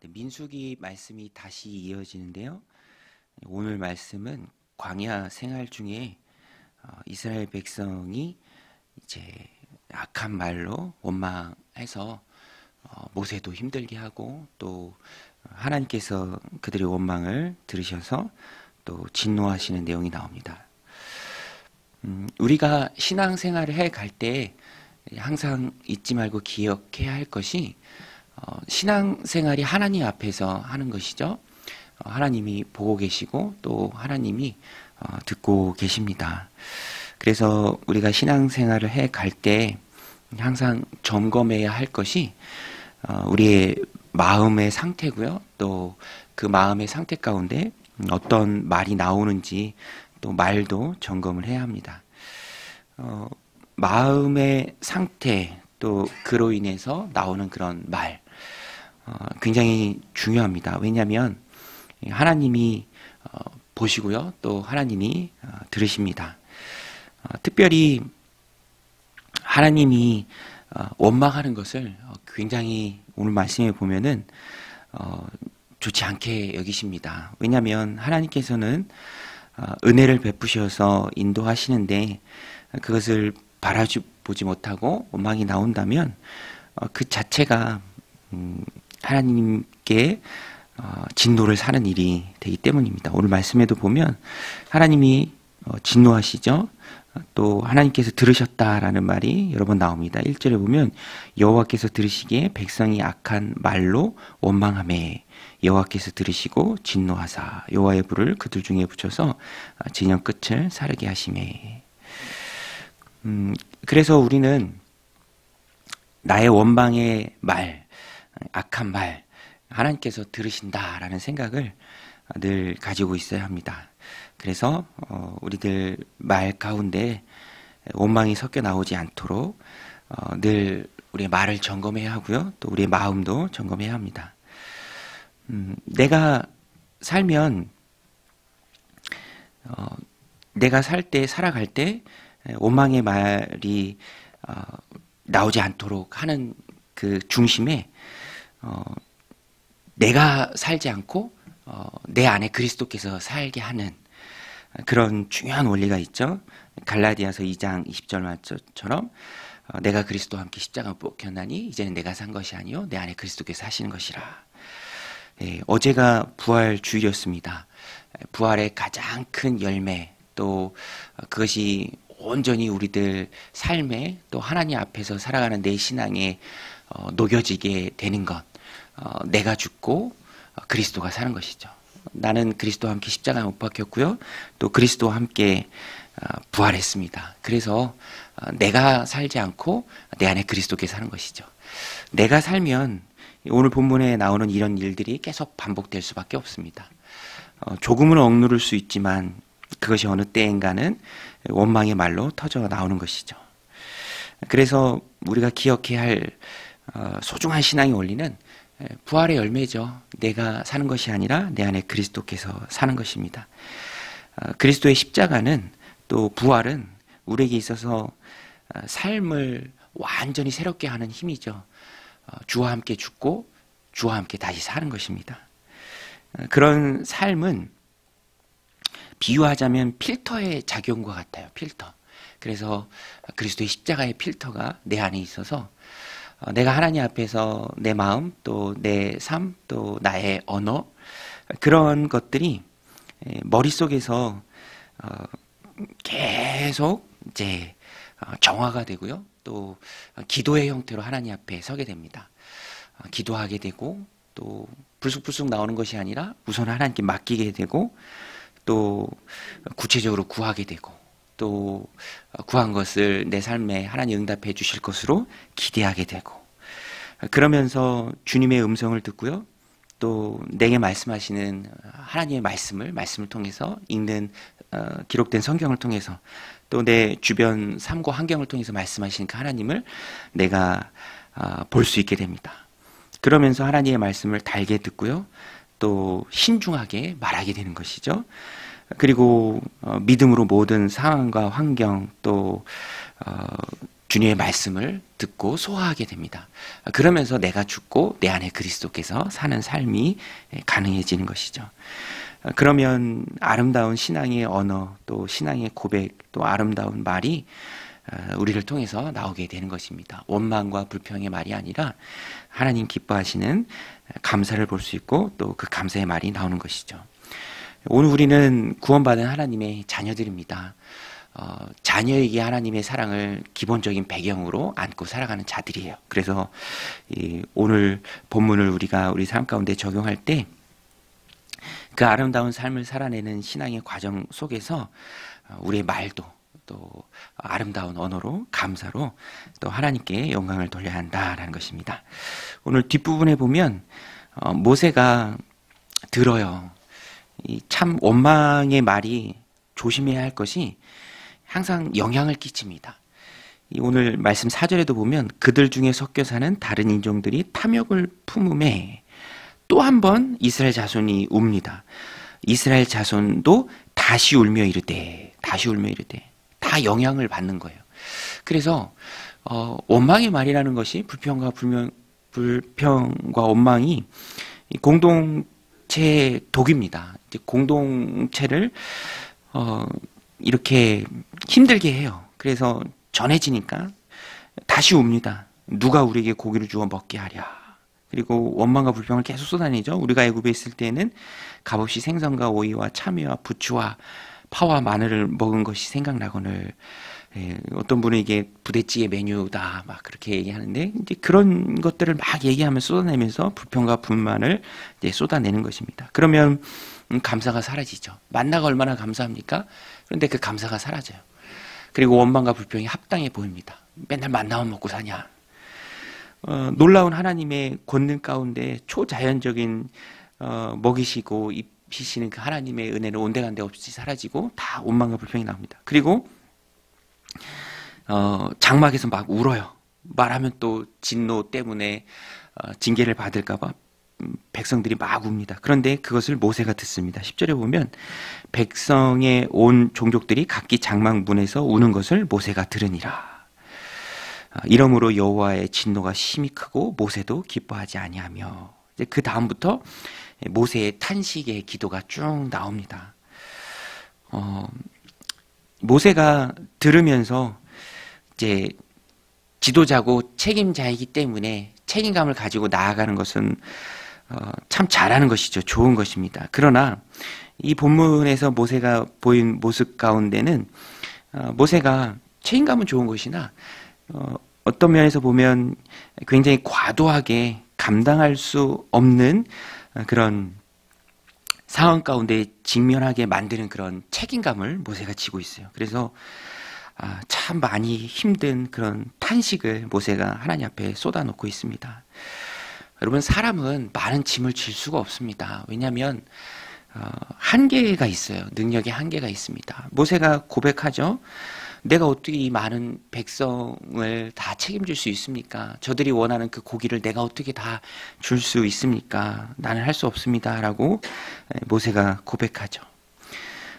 민수기 말씀이 다시 이어지는데요. 오늘 말씀은 광야 생활 중에 이스라엘 백성이 이제 악한 말로 원망해서 모세도 힘들게 하고 또 하나님께서 그들의 원망을 들으셔서 또 진노하시는 내용이 나옵니다. 우리가 신앙생활을 해갈 때 항상 잊지 말고 기억해야 할 것이 신앙생활이 하나님 앞에서 하는 것이죠. 하나님이 보고 계시고 또 하나님이 듣고 계십니다. 그래서 우리가 신앙생활을 해갈 때 항상 점검해야 할 것이 우리의 마음의 상태고요. 또 그 마음의 상태 가운데 어떤 말이 나오는지 또 말도 점검을 해야 합니다. 마음의 상태 또 그로 인해서 나오는 그런 말 굉장히 중요합니다. 왜냐하면 하나님이 보시고요. 또 하나님이 들으십니다. 특별히 하나님이 원망하는 것을 굉장히 오늘 말씀에 보면은 좋지 않게 여기십니다. 왜냐하면 하나님께서는 은혜를 베푸셔서 인도하시는데 그것을 바라보지 못하고 원망이 나온다면 그 자체가 하나님께 진노를 사는 일이 되기 때문입니다. 오늘 말씀에도 보면 하나님이 진노하시죠. 또 하나님께서 들으셨다라는 말이 여러 번 나옵니다. 1절에 보면 여호와께서 들으시기에 백성이 악한 말로 원망하매 여호와께서 들으시고 진노하사 여호와의 불을 그들 중에 붙여서 진영 끝을 사르게 하시매. 그래서 우리는 나의 원망의 말, 악한 말, 하나님께서 들으신다라는 생각을 늘 가지고 있어야 합니다. 그래서 우리들 말 가운데 원망이 섞여 나오지 않도록 늘 우리의 말을 점검해야 하고요. 또 우리의 마음도 점검해야 합니다. 내가 살면 내가 살아갈 때 원망의 말이 나오지 않도록 하는 그 중심에 내가 살지 않고 내 안에 그리스도께서 살게 하는 그런 중요한 원리가 있죠. 갈라디아서 2장 20절 말씀처럼 내가 그리스도와 함께 십자가를 볶혔나니 이제는 내가 산 것이 아니요 내 안에 그리스도께서 사시는 것이라. 어제가 부활 주일이었습니다. 부활의 가장 큰 열매 또 그것이 온전히 우리들 삶에 또 하나님 앞에서 살아가는 내 신앙에 녹여지게 되는 것, 내가 죽고 그리스도가 사는 것이죠. 나는 그리스도와 함께 십자가에 못 박혔고요. 또 그리스도와 함께 부활했습니다. 그래서 내가 살지 않고 내 안에 그리스도께 사는 것이죠. 내가 살면 오늘 본문에 나오는 이런 일들이 계속 반복될 수밖에 없습니다. 조금은 억누를 수 있지만 그것이 어느 때인가는 원망의 말로 터져 나오는 것이죠. 그래서 우리가 기억해야 할 소중한 신앙의 원리는 부활의 열매죠. 내가 사는 것이 아니라 내 안에 그리스도께서 사는 것입니다. 그리스도의 십자가는 또 부활은 우리에게 있어서 삶을 완전히 새롭게 하는 힘이죠. 주와 함께 죽고 주와 함께 다시 사는 것입니다. 그런 삶은 비유하자면 필터의 작용과 같아요. 필터. 그래서 그리스도의 십자가의 필터가 내 안에 있어서 내가 하나님 앞에서 내 마음 또 내 삶 또 나의 언어 그런 것들이 머릿속에서 계속 이제 정화가 되고요. 또 기도의 형태로 하나님 앞에 서게 됩니다. 기도하게 되고 또 불쑥불쑥 나오는 것이 아니라 우선 하나님께 맡기게 되고 또 구체적으로 구하게 되고 또 구한 것을 내 삶에 하나님 응답해 주실 것으로 기대하게 되고 그러면서 주님의 음성을 듣고요. 또 내게 말씀하시는 하나님의 말씀을 통해서 읽는 기록된 성경을 통해서 또 내 주변 삶과 환경을 통해서 말씀하시는 그 하나님을 내가 볼 수 있게 됩니다. 그러면서 하나님의 말씀을 달게 듣고요. 또 신중하게 말하게 되는 것이죠. 그리고 믿음으로 모든 상황과 환경 또 주님의 말씀을 듣고 소화하게 됩니다. 그러면서 내가 죽고 내 안에 그리스도께서 사는 삶이 가능해지는 것이죠. 그러면 아름다운 신앙의 언어, 또 신앙의 고백, 또 아름다운 말이 우리를 통해서 나오게 되는 것입니다. 원망과 불평의 말이 아니라 하나님 기뻐하시는 감사를 볼 수 있고 또 그 감사의 말이 나오는 것이죠. 오늘 우리는 구원받은 하나님의 자녀들입니다. 자녀에게 하나님의 사랑을 기본적인 배경으로 안고 살아가는 자들이에요. 그래서 오늘 본문을 우리가 우리 삶 가운데 적용할 때 그 아름다운 삶을 살아내는 신앙의 과정 속에서 우리의 말도 또 아름다운 언어로 감사로 또 하나님께 영광을 돌려야 한다라는 것입니다. 오늘 뒷부분에 보면 모세가 들어요. 참 원망의 말이 조심해야 할 것이 항상 영향을 끼칩니다. 오늘 말씀 4절에도 보면 그들 중에 섞여 사는 다른 인종들이 탐욕을 품음에 또 한 번 이스라엘 자손이 웁니다. 이스라엘 자손도 다시 울며 이르되 다 영향을 받는 거예요. 그래서 원망의 말이라는 것이 불평과 원망이 공동체 독입니다. 공동체를 이렇게 힘들게 해요. 그래서 전해지니까 다시 웁니다. 누가 우리에게 고기를 주어 먹게 하랴. 그리고 원망과 불평을 계속 쏟아내죠. 우리가 애굽에 있을 때는 값없이 생선과 오이와 참외와 부추와 파와 마늘을 먹은 것이 생각나거늘 어떤 분은 이게 부대찌개 메뉴다 막 그렇게 얘기하는데 이제 그런 것들을 막 얘기하면서 쏟아내면서 불평과 불만을 이제 쏟아내는 것입니다. 그러면 감사가 사라지죠. 만나가 얼마나 감사합니까? 그런데 그 감사가 사라져요. 그리고 원망과 불평이 합당해 보입니다. 맨날 만나만 먹고 사냐. 놀라운 하나님의 권능 가운데 초자연적인 먹이시고 입히시는 그 하나님의 은혜는 온데간데 없이 사라지고 다 원망과 불평이 나옵니다. 그리고 장막에서 막 울어요. 말하면 또 진노 때문에 징계를 받을까봐 백성들이 막 웁니다. 그런데 그것을 모세가 듣습니다. 10절에 보면 백성의 온 종족들이 각기 장막 문에서 우는 것을 모세가 들으니라. 이러므로 여호와의 진노가 심히 크고 모세도 기뻐하지 아니하며 이제 그 다음부터 모세의 탄식의 기도가 쭉 나옵니다. 모세가 들으면서 이제 지도자고 책임자이기 때문에 책임감을 가지고 나아가는 것은 참 잘하는 것이죠. 좋은 것입니다. 그러나 이 본문에서 모세가 보인 모습 가운데는 모세가 책임감은 좋은 것이나 어떤 면에서 보면 굉장히 과도하게 감당할 수 없는 그런 상황 가운데 직면하게 만드는 그런 책임감을 모세가 지고 있어요. 그래서 참 많이 힘든 그런 탄식을 모세가 하나님 앞에 쏟아놓고 있습니다. 여러분, 사람은 많은 짐을 질 수가 없습니다. 왜냐하면 한계가 있어요. 능력의 한계가 있습니다. 모세가 고백하죠. 내가 어떻게 이 많은 백성을 다 책임질 수 있습니까? 저들이 원하는 그 고기를 내가 어떻게 다 줄 수 있습니까? 나는 할 수 없습니다. 라고 모세가 고백하죠.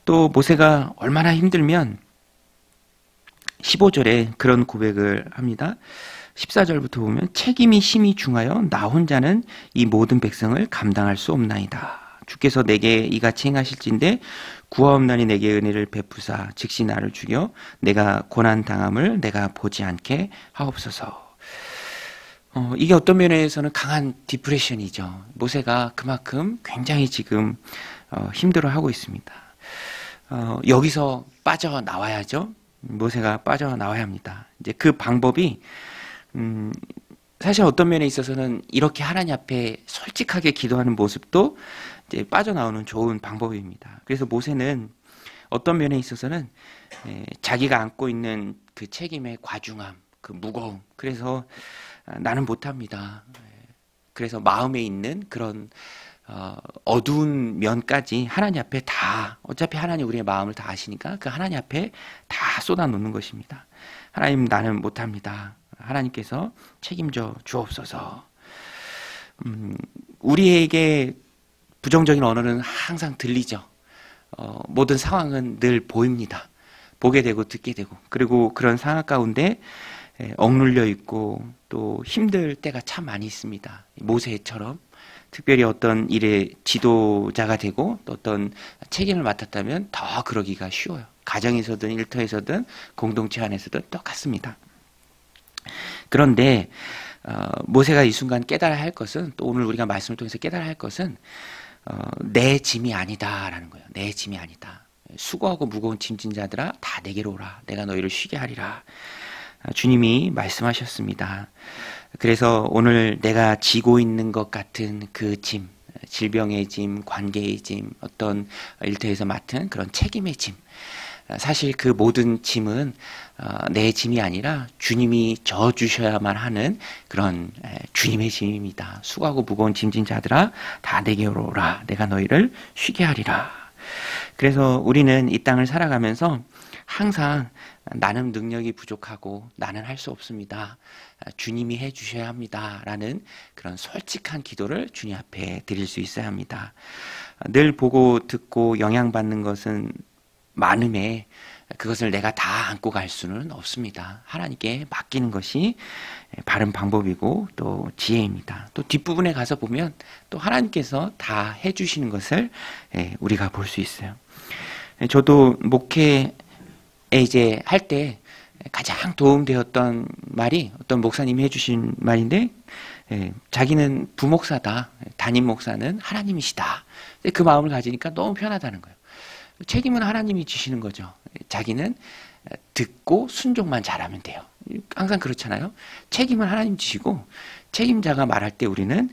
또 모세가 얼마나 힘들면 15절에 그런 고백을 합니다. 14절부터 보면 책임이 심히 중하여 나 혼자는 이 모든 백성을 감당할 수 없나이다. 주께서 내게 이같이 행하실진데 구하옵나니 내게 은혜를 베푸사 즉시 나를 죽여 내가 고난당함을 내가 보지 않게 하옵소서. 이게 어떤 면에서는 강한 디프레션이죠. 모세가 그만큼 굉장히 지금 힘들어하고 있습니다. 여기서 빠져나와야죠. 모세가 빠져나와야 합니다. 이제 그 방법이 사실 어떤 면에 있어서는 이렇게 하나님 앞에 솔직하게 기도하는 모습도 이제 빠져나오는 좋은 방법입니다. 그래서 모세는 어떤 면에 있어서는 자기가 안고 있는 그 책임의 과중함, 그 무거움, 그래서 나는 못합니다. 그래서 마음에 있는 그런 어두운 면까지 하나님 앞에 다, 어차피 하나님 우리의 마음을 다 아시니까 그 하나님 앞에 다 쏟아놓는 것입니다. 하나님, 나는 못합니다. 하나님께서 책임져 주옵소서. 우리에게 부정적인 언어는 항상 들리죠. 모든 상황은 늘 보입니다. 보게 되고 듣게 되고, 그리고 그런 상황 가운데 억눌려 있고 또 힘들 때가 참 많이 있습니다. 모세처럼 특별히 어떤 일의 지도자가 되고 또 어떤 책임을 맡았다면 더 그러기가 쉬워요. 가정에서든 일터에서든 공동체 안에서든 똑같습니다. 그런데 모세가 이 순간 깨달아야 할 것은, 또 오늘 우리가 말씀을 통해서 깨달아야 할 것은 내 짐이 아니다라는 거예요. 내 짐이 아니다. 수고하고 무거운 짐진 자들아 다 내게로 오라. 내가 너희를 쉬게 하리라. 주님이 말씀하셨습니다. 그래서 오늘 내가 지고 있는 것 같은 그 짐, 질병의 짐, 관계의 짐, 어떤 일터에서 맡은 그런 책임의 짐, 사실 그 모든 짐은 내 짐이 아니라 주님이 져주셔야만 하는 그런 주님의 짐입니다. 수고하고 무거운 짐진 자들아 다 내게로 오라. 내가 너희를 쉬게 하리라. 그래서 우리는 이 땅을 살아가면서 항상 나는 능력이 부족하고 나는 할 수 없습니다. 주님이 해주셔야 합니다. 라는 그런 솔직한 기도를 주님 앞에 드릴 수 있어야 합니다. 늘 보고 듣고 영향받는 것은 많음에 그것을 내가 다 안고 갈 수는 없습니다. 하나님께 맡기는 것이 바른 방법이고 또 지혜입니다. 또 뒷부분에 가서 보면 또 하나님께서 다 해주시는 것을 우리가 볼 수 있어요. 저도 목회에 이제 할 때 가장 도움되었던 말이 어떤 목사님이 해주신 말인데, 자기는 부목사다. 담임 목사는 하나님이시다. 그 마음을 가지니까 너무 편하다는 거예요. 책임은 하나님이 주시는 거죠. 자기는 듣고 순종만 잘하면 돼요. 항상 그렇잖아요. 책임은 하나님 주시고 책임자가 말할 때 우리는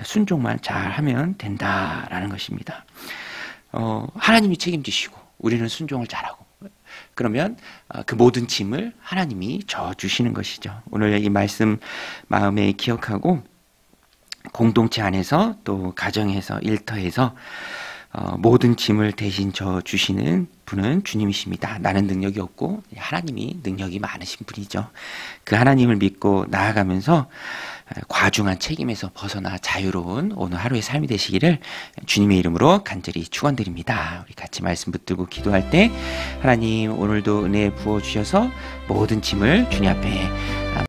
순종만 잘하면 된다라는 것입니다. 하나님이 책임지시고 우리는 순종을 잘하고, 그러면 그 모든 짐을 하나님이 져주시는 것이죠. 오늘 이 말씀 마음에 기억하고 공동체 안에서 또 가정에서 일터에서 모든 짐을 대신 져주시는 분은 주님이십니다. 나는 능력이 없고 하나님이 능력이 많으신 분이죠. 그 하나님을 믿고 나아가면서 과중한 책임에서 벗어나 자유로운 오늘 하루의 삶이 되시기를 주님의 이름으로 간절히 축원드립니다. 우리 같이 말씀 붙들고 기도할 때, 하나님 오늘도 은혜 부어주셔서 모든 짐을 주님 앞에